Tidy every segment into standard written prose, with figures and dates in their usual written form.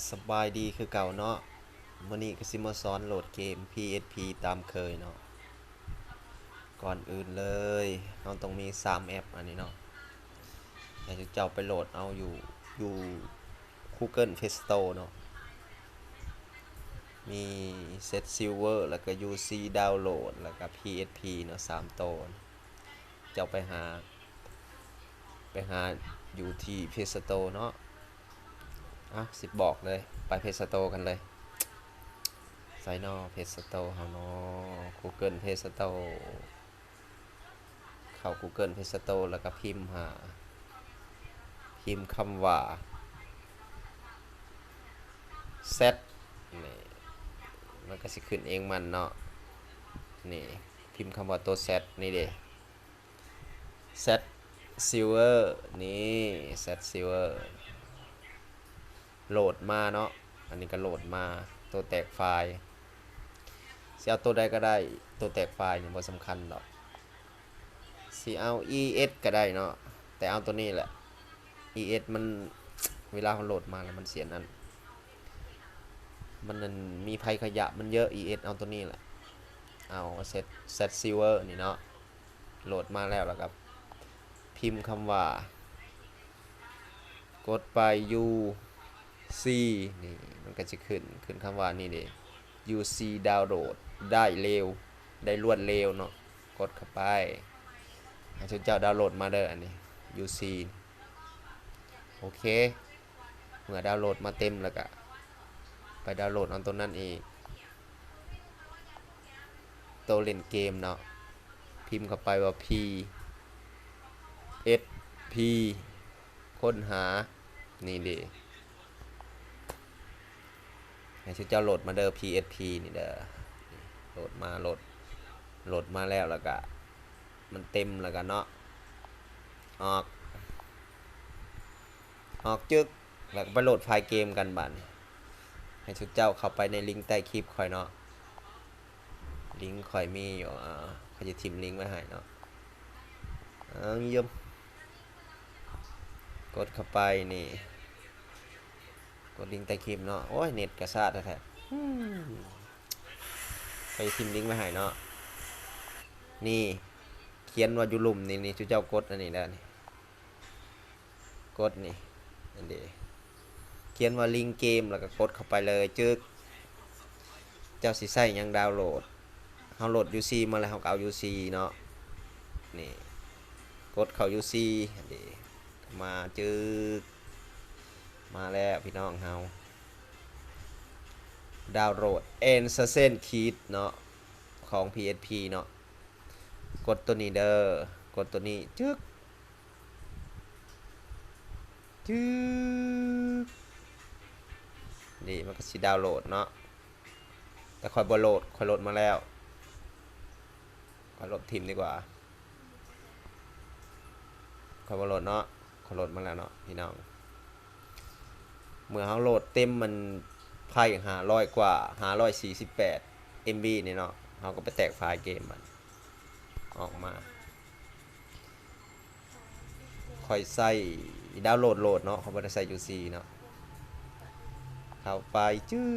สบายดีคือเก่าเนาะมื้อนี้ก็สิมาสอนโหลดเกม PSP ตามเคยเนาะก่อนอื่นเลยเราต้องมี3แอปอันนี้เนาะให้เจ้าไปโหลดเอาอยู่ Google Play Store เนาะมี Set Silver แล้วก็ UC Download แล้วก็ PSP เนาะ3ตัวเจ้าไปหาอยู่ที่ Play Store เนาะสิบอกเลยไป Play Store กันเลยไซนอเพจสโตร์เฮาเนาะ Google Play Store เข้า Google Play Store แล้วก็พิมพ์คำว่า Z นี่มันก็สิขึ้นเองมันเนาะนี่พิมพ์คำว่าตัว Z นี่เด้ Z Silver นี่ Z Silver โหลดมาเนาะอันนี้ก็โหลดมาตัวแตกไฟล์สิเอาตัวใดก็ได้ตัวแตกไฟล์เนี่ยบ่สำคัญหรอกสิเอา ES ก็ได้เนาะแต่เอาตัวนี้แหละ ES มันเวลาเขาโหลดมาแล้วมันเสียนั่นมันนั่นมีภัยขยะมันเยอะ ES เอาตัวนี้แหละเอาset silver นี่เนาะโหลดมาแล้วครับพิมพ์คำว่ากดไป UC นี่มันก็จะขึ้นคำว่านี่เด้ UC download ได้เร็วได้รวดเร็วเนาะกดเข้าไปให้เจ้าดาวน์โหลดมาเด้ออันนี้ UC โอเคเมื่อดาวน์โหลดมาเต็มแล้วก็ไปดาวน์โหลดเอาตัวนั้นเองตัวเล่นเกมเนาะพิมพ์เข้าไปว่า PSP ค้นหานี่ดิให้เจ้าโหลดมาเด้อ PSP นี่เด้อโหลดมาแล้วก็มันเต็มแล้วก็เนาะออกจึกแล้วก็ไปโหลดไฟล์เกมกันบัดให้ชุดเจ้าเข้าไปในลิงก์ใต้คลิปค่อยเนาะลิงก์ค่อยมีอยู่เขาจะทิมลิงก์ไว้ให้เนาะนิยมกดเข้าไปนี่กดลิงก์ใต้คลิปเนาะโอ้ยเน็ตกระซาดแท้ๆไปทิมลิงก์ไว้ให้เนาะนี่เขียนว่าอยู่ลุ่มนี่ชุดเจ้ากดอันนี้ได้นี่กดนี่อันเดีเขียนว่าลิงก์เกมแล้วก็กดเข้าไปเลยจึกเจ้าสิใส่ยังดาวน์โหลดเฮาโหลด UC มาแล้วเฮาก็เอา UC เนาะนี่กดเข้า UC อันเดีมาจึกมาแล้วพี่น้องเฮาดาวน์โหลด Assassin's Creed เนาะของ PSP เนาะกดตัวนี้เด้อกดตัวนี้จึกนี่มันก็สิดาวน์โหลดเนาะแต่ค่อยบ่โหลดค่อยโหลดมาแล้วค่อยลบทิมดีกว่าค่อยบ่โหลดเนาะค่อยโหลดมาแล้วเนาะพี่น้องเมื่อเฮาโหลดเต็มมันไพ่500กว่า548 MB นี่เนาะเฮาก็ไปแตกไฟล์เกมมันออกมาค่อยใส่ดาวน์โหลดเนาะเขาบ่ได้ใส่ UC เนาะเข้าไปจื้อ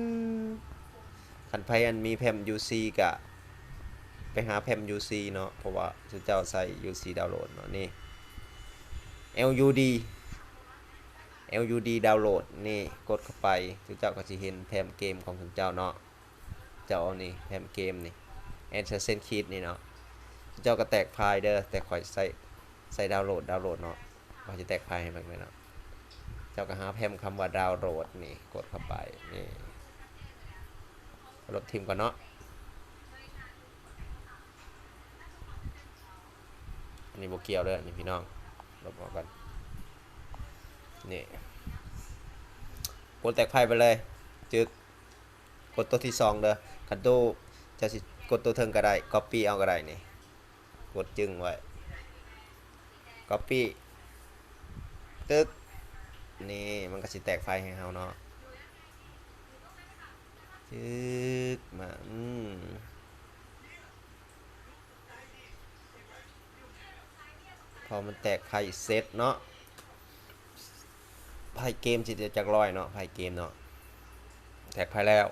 คันไพ่อันมีแพม UC กะไปหาแพม UC เนาะเพราะว่าเจ้าใส่ UC ดาวน์โหลดเนาะนี่ LUD ดาวน์โหลดนี่กดเข้าไปเจ้าก็จะเห็นแพมเกมของเจ้าเนาะเจ้าเอานี่แพมเกมนี่ Assassin's Creed นี่เนาะเจ้าก็แตกไฟล์เด้อแต่ข่อยใส่ดาวน์โหลดเนาะเขาจะแตกไฟล์ให้มันเลยเนาะเจ้าก็หาแพมคำว่าดาวน์โหลดนี่กดเข้าไปนี่ลบทิมก่อนเนาะอันนี้โบเกียวเลยนี่พี่น้องลบออกกันนี่กดแตกไพ่ไปเลยจึกกดตัวที่2เด้อคันตู้จะสิกดตัวเทิงก็ได้ copy เอาก็ได้นี่กดจึงไว้ copy ตึกนี่มันก็สิแตกไฟให้เฮาเนาะจึกมาพอมันแตกไพ่เซตเนาะไพ่เกมสิจะจักร้อยเนาะไพ่เกมเนาะ แท็กไพ่แล้ว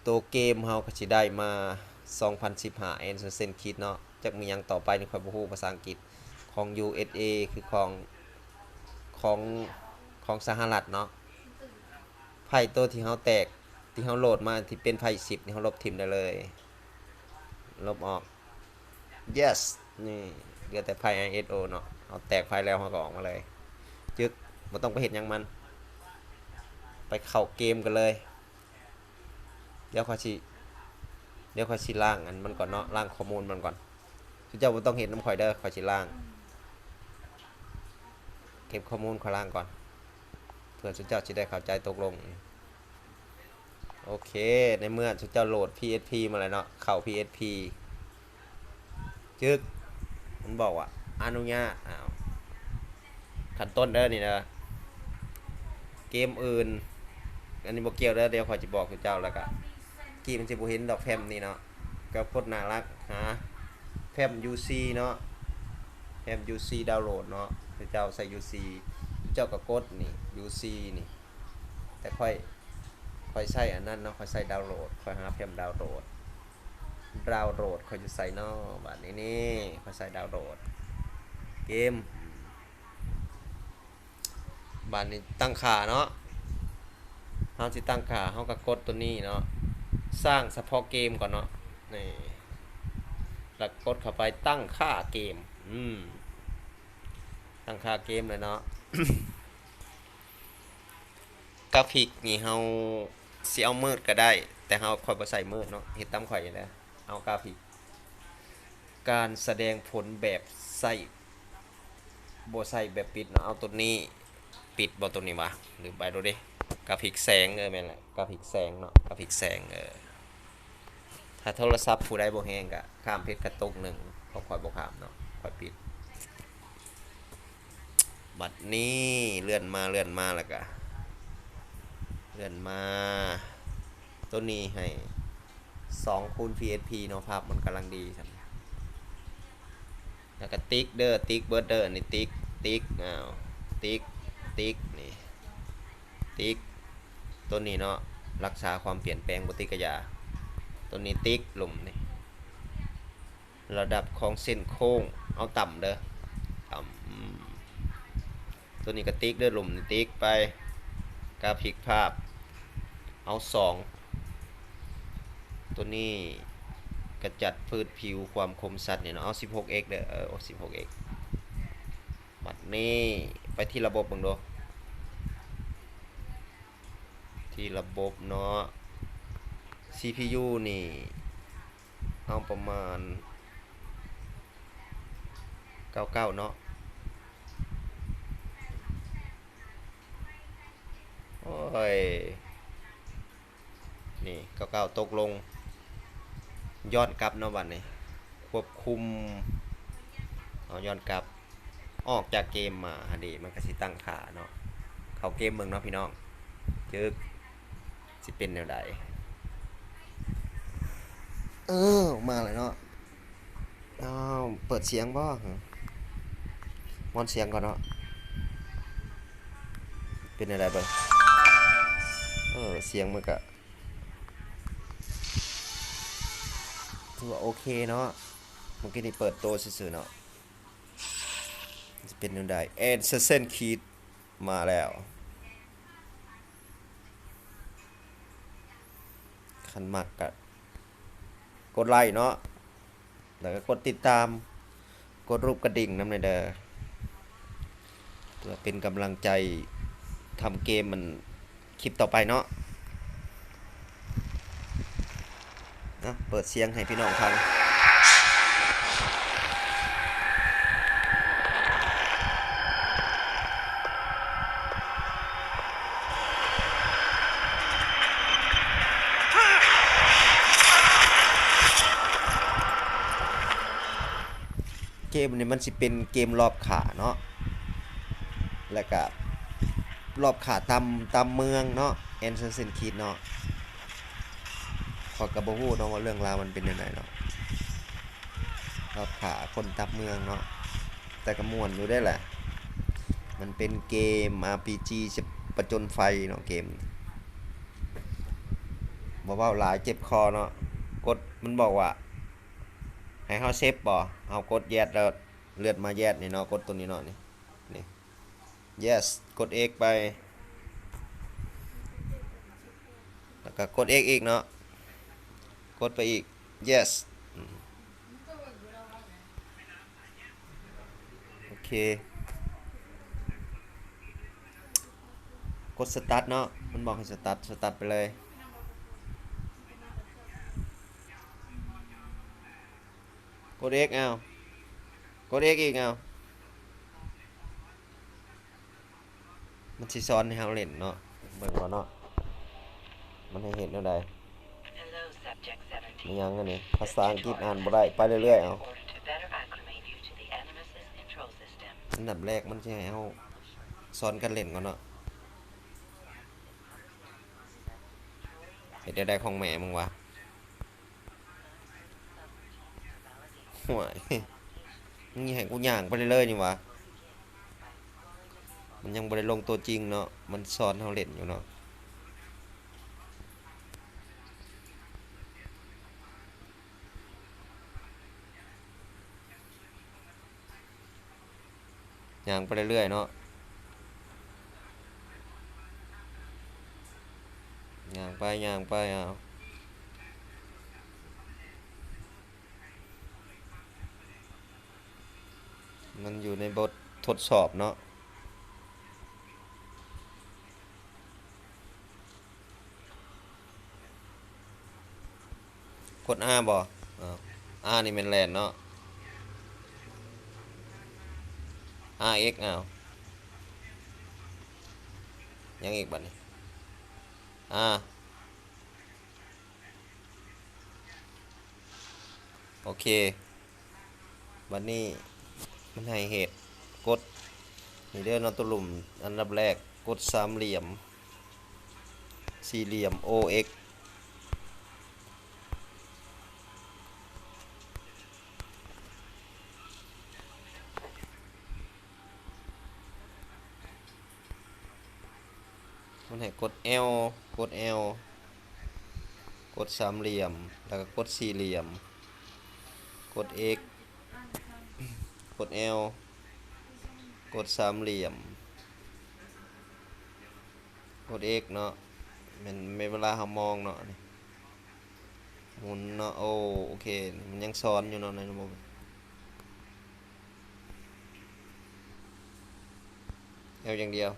ตัวเกมเฮาก็สิได้มา2015 Assassin's Creed เนาะจักมีหยังต่อไปนี่ค่อยบ่ฮู้ภาษาอังกฤษของ USA คือของของสหรัฐเนาะไพ่ตัวที่เฮาแตกที่เฮาโหลดมาที่เป็นไพ่10นี่เฮาลบทิ่มได้เลยลบออก yes นี่เหลือแต่ไพ่ ISO เนาะเอาแตกไพ่แล้วเฮาก็ออกมาเลยจึกบ่ต้องไปเฮ็ดหยังมันไปเข้าเกมกันเลยเดี๋ยวค่อยสิล้างอันมันก่อนเนาะล้างข้อมูลมันก่อนทุกเจ้าบ่ต้องเฮ็ดน้ำข่อยเด้อข่อยสิล้างเก็บข้อมูลข้อยล้างก่อนเพื่อทุกเจ้าสิได้เข้าใจตกลงโอเคในเมื่อทุกเจ้าโหลด PSP มาแล้วเนาะเข้า PSP จึกมันบอกว่าอนุญาตขั้นต้นเด้อนี่นะเกมอื่นอันนี้บ่เกี่ยวเด้อเดี๋ยวข่อยสิบอกทุกเจ้าแล้วก็กี้มันสิบ่เห็นดอกแฟมนี่เนาะก็โคตรน่ารักหาแฟม UC เนาะแฟม UC ดาวน์โหลดเนาะทุกเจ้าใส่ UC เจ้าก็กดนี่ UC นี่แต่ค่อยใส่อันนั้นเนาะค่อยใส่ดาวน์โหลดค่อยหาแฟมดาวน์โหลดค่อยจะใส่เนาะบัดนี้นี่ค่อยใส่ดาวน์โหลดเกมบัดนี้ตั้งค่าเนาะเฮาสิตั้งค่าเฮาก็กดตัวนี้เนาะสร้างเฉพาะเกมก่อนเนาะนี่แล้วกดเข้าไปตั้งค่าเกมตั้งค่าเกมเลยเนาะ กราฟิกนี่เฮาสิเอามืดก็ได้แต่เฮาค่อยบ่ใส่มืดเนาะเฮ็ดตามข่อยนี่แหละเอากราฟิกการแสดงผลแบบใส่บ่ใส่แบบปิดเนาะเอาตัวนี้ปิดบ่ตัวนี้วะหรือไปดูดิกราฟิกแสงแม่นแหละกราฟิกแสงเนาะกราฟิกแสงถ้าโทรศัพท์ผู้ใดบ่แฮงก็ข้ามเพชรกระตุกหนึ่งเพราะข่อยบ่ข้ามเนาะข่อยปิดบัดนี้เลื่อนมาแล้วก็เลื่อนมาตัวนี้ให้2คูณ PSP เนาะภาพมันกำลังดีครับแล้วก็ติ๊กเด้อติ๊กเบิร์ดเด้อนี่ติ๊กติ๊กติ๊กนี่ติ๊กตัวนี้เนาะรักษาความเปลี่ยนแปลงปฏิกิริยาตัวนี้ติ๊กหลุมนี่ระดับของเส้นโค้งเอาต่ำเด้อต่ำตัวนี้ก็ติ๊กเด้อหลุมนี่ติ๊กไปกราฟิกภาพเอา2ตัวนี้กระจัดพืชผิวความคมชัดเนี่ยเนาะเอา 16x เด้อเอา 16x บัดนี้ไปที่ระบบเบิ่งดูที่ระบบเนาะ CPU นี่เอาประมาณ99เนาะโอ้ยนี่99ตกลงย้อนกลับเนาะบัดนี้ควบคุมเอาย้อนกลับออกจากเกมมาอันนี้มันก็สิตั้งค่าเนาะเข้าเกมเบิ่งเนาะพี่น้องจึกสิเป็นแนวใดมาเลยเนาะเปิดเสียงบ่มอนเสียงก่อนเนาะเป็นอะไรเบิ่งเสียงมันก็ถือว่าโอเคเนาะเมื่อกี้นี่เปิดโตซื่อๆเนาะจะเป็นแนวใดAssassin's Creedมาแล้วคันมักก็กดไลค์เนาะแล้วก็กดติดตามกดรูปกระดิ่งนำหน่อยเด้อเพื่อเป็นกำลังใจทำเกมมันคลิปต่อไปเนาะเปิดเสียงให้พี่น้องฟังเกมนี้มันสิเป็นเกมรอบขาเนาะแล้วก็รอบขาตามเมืองเนาะ Assassin's Creed เนาะขอยก็บ่ฮู้เนาะว่าเรื่องราวมันเป็นจังไดเนาะรอบขาคนตามเมืองเนาะแต่ก็ม่วนอยู่ได้แหละมันเป็นเกม RPG จะประจนไฟเนาะเกม บ่เว้าหลายเจ็บคอเนาะกดมันบอกว่าให้เฮาเซฟบ่เฮากด yes แล้วเลื่อนมา yes นี่เนาะกดตัวนี้เนาะนี่ yes กด x ไปแล้วก็กด x อีกเนาะกดไปอีก yes โอเคกด start เนาะมันบอกให้ start ไปเลยกด x เอากด x อีกเอามันสิสอนให้เฮาเล่นเนาะเบิ่งบ่เนาะมันให้เห็นแนวใด Hello, Subject มัน 17. ยังอันนี้ภาษาอังกฤษอ่านบ่ได้ไปเรื่อยๆเอา In order to better acclimate you to the Animus's control system, อันดับแรกมันสิให้เฮาสอนการเล่นก่อนเนาะเฮ็ดได้ของแม่มึงวะห่วยมึงให้กูย่างไปเรื่อยๆนี่วะมันยังบ่ได้ลงตัวจริงเนาะมันสอนเฮาเล่นอยู่เนาะย่างไปเรื่อยๆเนาะย่างไปเอามันอยู่ในบททดสอบเนาะกด R บ่อ้าว R นี่แม่นแล่นเนาะ RX อ้าวยังอีกบัดนี้ R โอเคบัดนี้มันให้เหตุกดนี่เด้อเนาะตัวหลุมอันดับแรกกดสามเหลี่ยมสี่เหลี่ยม OX มันให้กด L กด L กดสามเหลี่ยมแล้วก็กดสี่เหลี่ยมกด X กด L กดสามเหลี่ยมกด X เนาะมันไม่เวลาเรามองเนาะนี่หมุนเนาะโอเคมันยังซ้อนอยู่เนาะในระบบL อย่างเดียว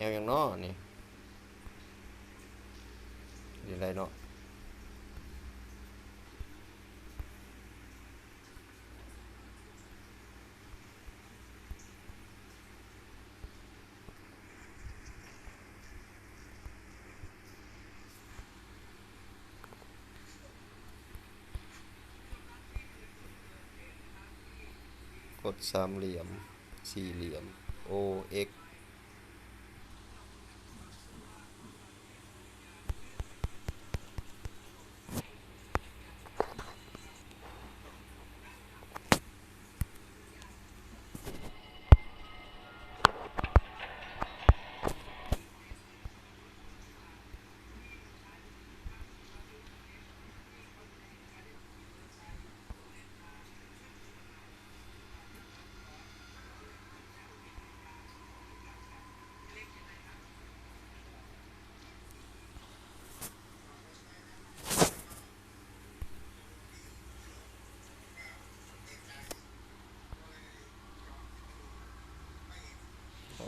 L อย่างเนาะนี่ดีไรเนาะกดสามเหลี่ยมสี่เหลี่ยม OX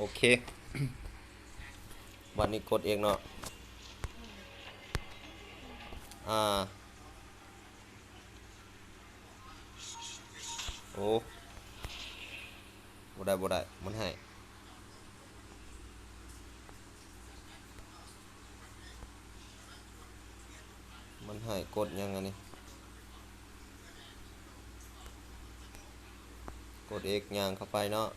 โอเควันนี้กดเองเนาะโอ้บ่ได้มันให้กดยังไงนี่กด X ย่างเข้าไปเนาะ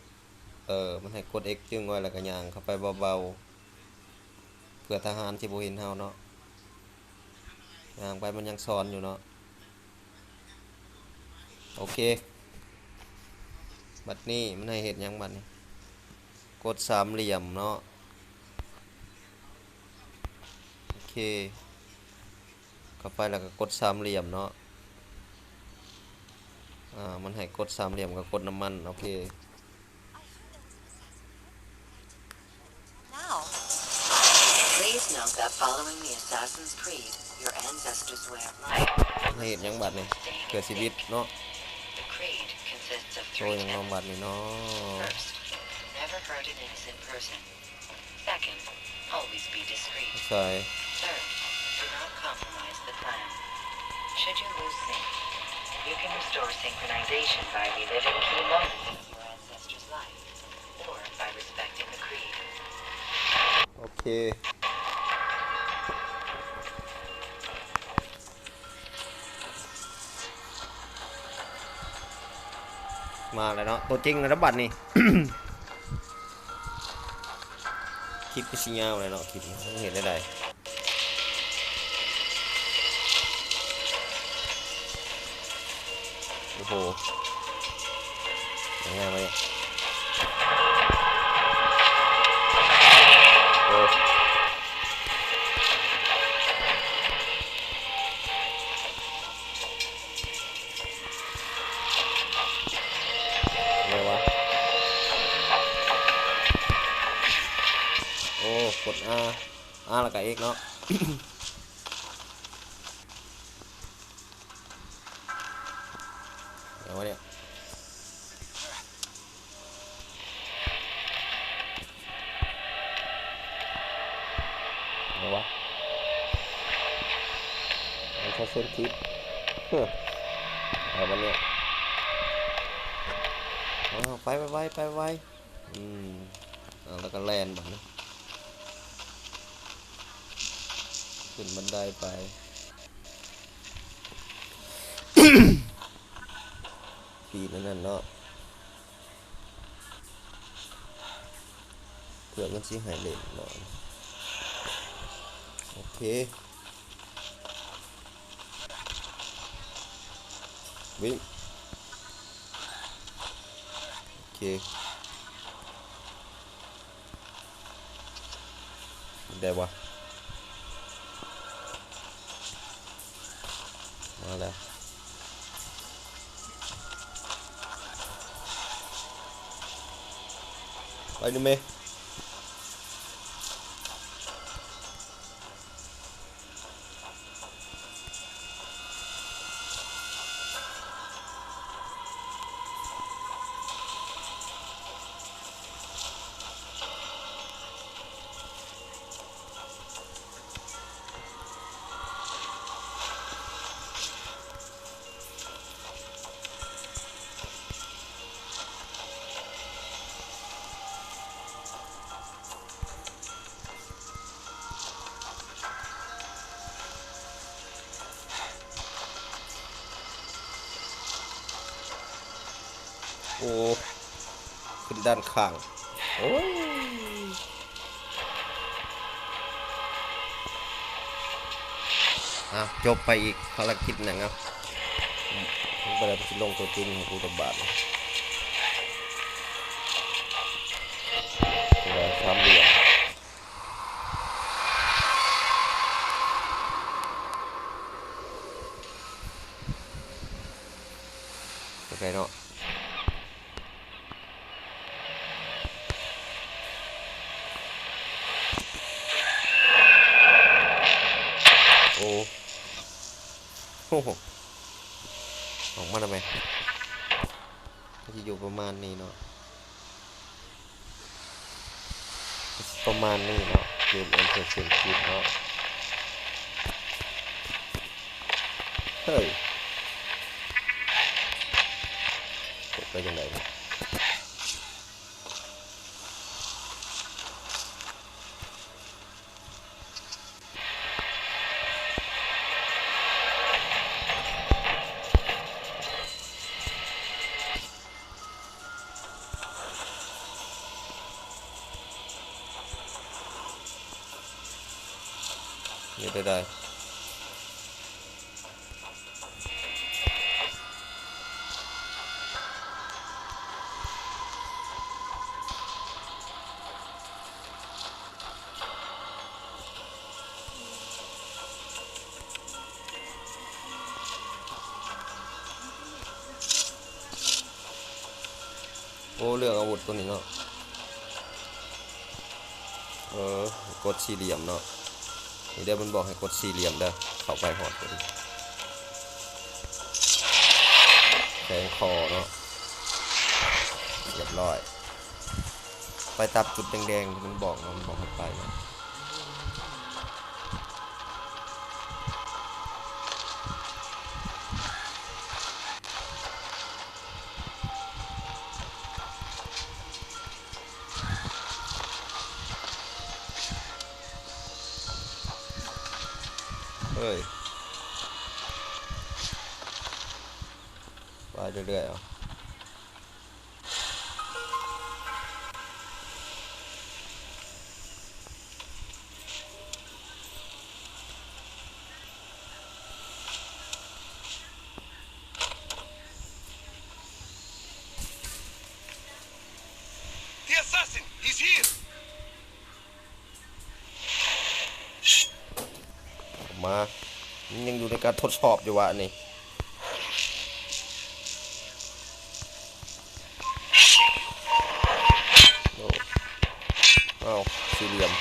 มันให้กด X จึงไว้แล้วก็ย่างเข้าไปเบาๆเพื่อทหารที่บ่เห็นเฮาเนาะย่างไปมันยังซ้อนอยู่เนาะโอเคบัดนี้มันให้เฮ็ดหยังบัดนี้ กดสามเหลี่ยมเนาะโอเคเข้าไปแล้วก็กดสามเหลี่ยมเนาะมันให้กดสามเหลี่ยมก็กดน้ำมันโอเค Now, please note that following the Assassin's Creed, your ancestors' way of life ให้เห็นยังบัดนี่เกิดชีวิตเนาะ The creed consists of โช three ว์ยังน้อง tenets. บัดนี่เนาะ First, never hurt an innocent person. Second, always be discreet. ใส่ Third, do not compromise the plan. Should you lose sync, you can restore synchronization by reliving key moments of your ancestor's life, or by respecting the creed. โอเคมาแล้วเนาะตัวจริงแล้วบัดนี่ คลิปก็ชิยาวเลยเนาะคลิปนี้เห็นได้โอ้โหยังไงมาเนี่ยโอ้ไงวะโอ้กดแล้วก็เอกเนาะ เดี๋ยววะเนี่ยเดี๋ยววะมันจะเส้นทิศเอาวันเนี้ยไปแล้วก็แลนแบบนี้ขึ้นบันไดไป ปีนั่นเนาะเพื่อมันสิหายเล่นเนาะโอเควิ่งโอเคได้วะมาแล้วไปดูเมย์โอ้ขึ้นด้านข้างโอ้ยจบไปอีกภารกิจหนึ่งครับผมไปได้ไปลงตัวจริงของอุตบาทเลยทำเดียวโอเคเนาะโอ้โหออกมาทำไมจะอยู่ประมาณนี้เนาะประมาณนี้เนาะเกมเสียงคลิปเนาะเฮ้ยกดไปยังไงเนี่ยได้ อ้เลือกอาวุธตัวนี้เนาะกดสี่เหลี่ยมเนาะนี่เดี๋ยวมันบอกให้กดสี่เหลี่ยมเด้อเข้าไปหอดตัวนี้แทงคอเนาะเรียบร้อยไปตับจุดแดงๆที่มันบอกเนาะมันบอกให้ไปเนาะเฮ้ยไปเรื่อยๆเอา The assassin! He's here! มายังอยู่ในการทดสอบอยู่วะนี่เอาสี่เหลี่ยม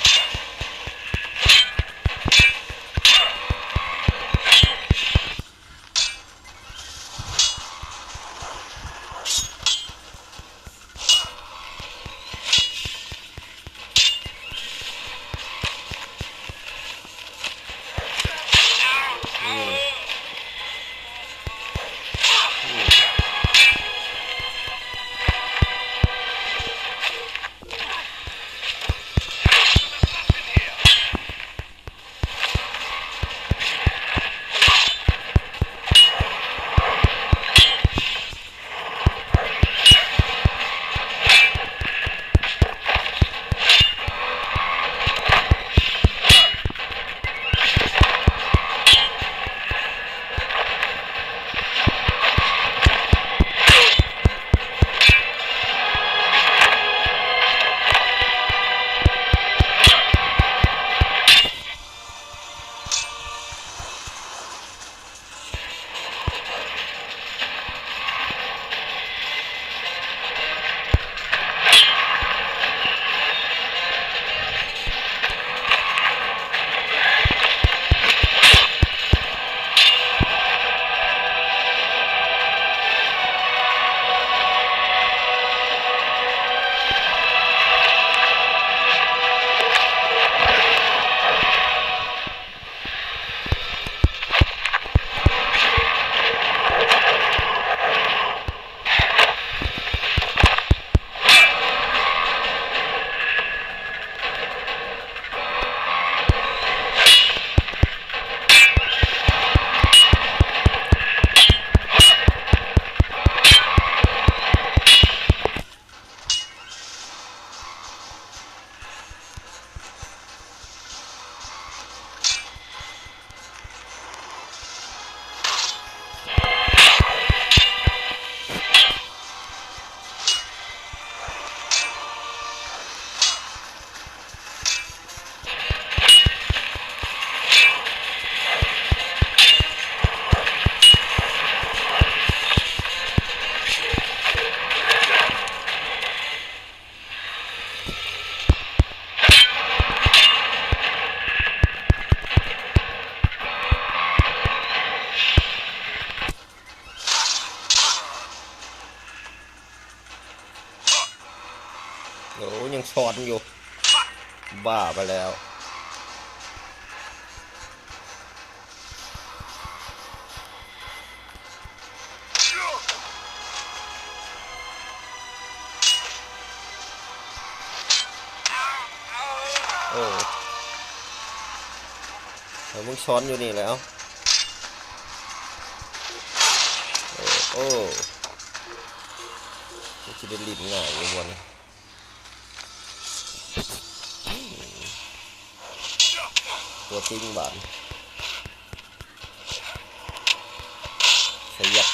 โอ้ยังช้อนอยู่บ้าไปแล้วโอ้แล้วมึงช้อนอยู่นี่แล้วโอ้จะได้ลิ้นง่ายอยู่บนตัวจริงบานขยับ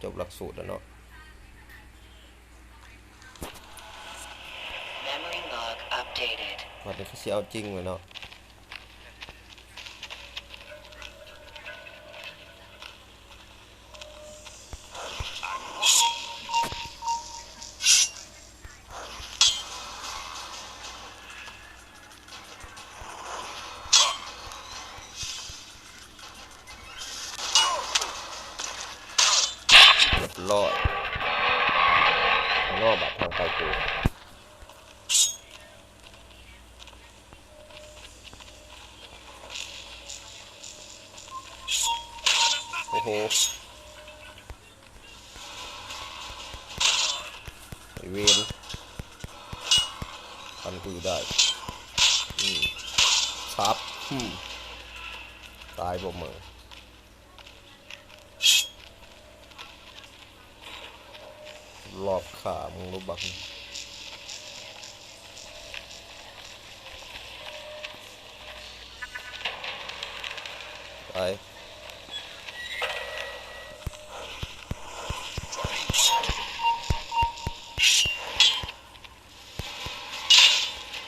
จบหลักสูตรแล้วเนาะ Memory log updated. วันนี้เขาสิเอาจริงเลยเนาะ รอดบัดทางไปกูโอ้โหไอเวนทันกูอยู่ได้ชับตายบ่มึงรอบขามึงรู้บังไป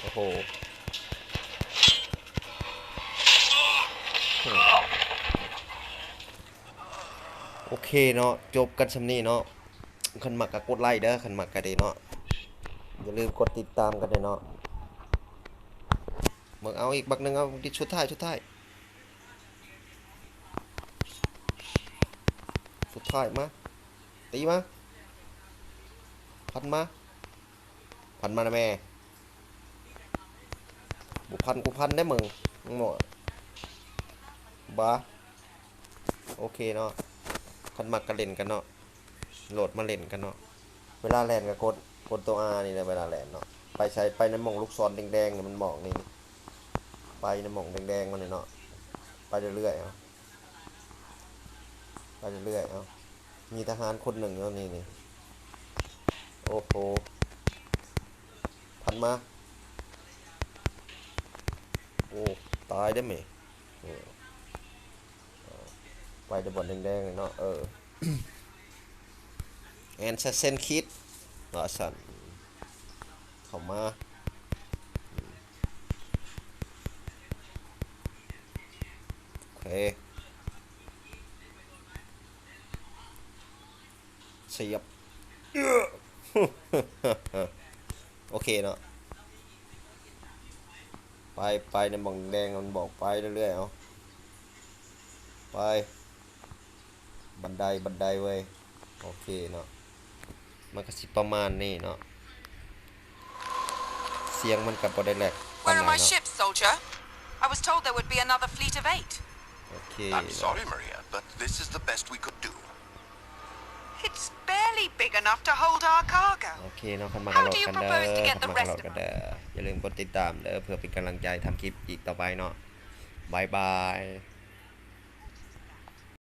โอ้โหโอเคเนาะจบกันสำนี้เนาะขันหมักก็กดไลค์เด้อขันหมักก็ได้เนาะอย่าลืมกดติดตามกันด้วยเนาะมึงเอาอีกบักหนึงเอาดิชุดท้ายสุดท้ายมาตีมาพันมานะแม่บุพันกูพันได้มึงหมดบ้าโอเคเนาะขันหมักก็เล่นกันเนาะโหลดมาเล่นกันเนาะเวลาแลนก็กดตัว R นี่แหละเวลาแลนเนาะไปในหม่องลูกศรแดงๆเนี่ยมันบอกนี่ไปในหม่องแดงๆมันเนาะไปเรื่อยๆเอาไปเรื่อยๆเอามีทหารคนหนึ่งแล้วนี่โอ้โหพันมาโอ้ตายได้ไหมไปในบ่อนแดงๆเลยเนาะแอนเซนคิดสันเข้ามาโอเคเสียบ โอเคเนาะไปในบ่องแดงมันบอกไปเรื่อยๆเอาไปบันไดเว้ยโอเคเนาะมันก็สิประมาณนี้เนาะเสียงมันกับบ่ได้แหลกปาน Where ใด are my เนาะ ships, soldier? I was told there would be another fleet of 8. โอเค I'm sorry, Maria, but this is the best we could do. It's barely big enough to hold our cargo. โอเคเนาะคันมากระโหล How ด do you กันเด้อ propose to get คัน the มากระโหล rest ด of กัน them? เด้ออย่าลืมกดติดตามเด้อเพื่อเป็นกำลังใจทำคลิปอีกต่อไปเนาะบายบาย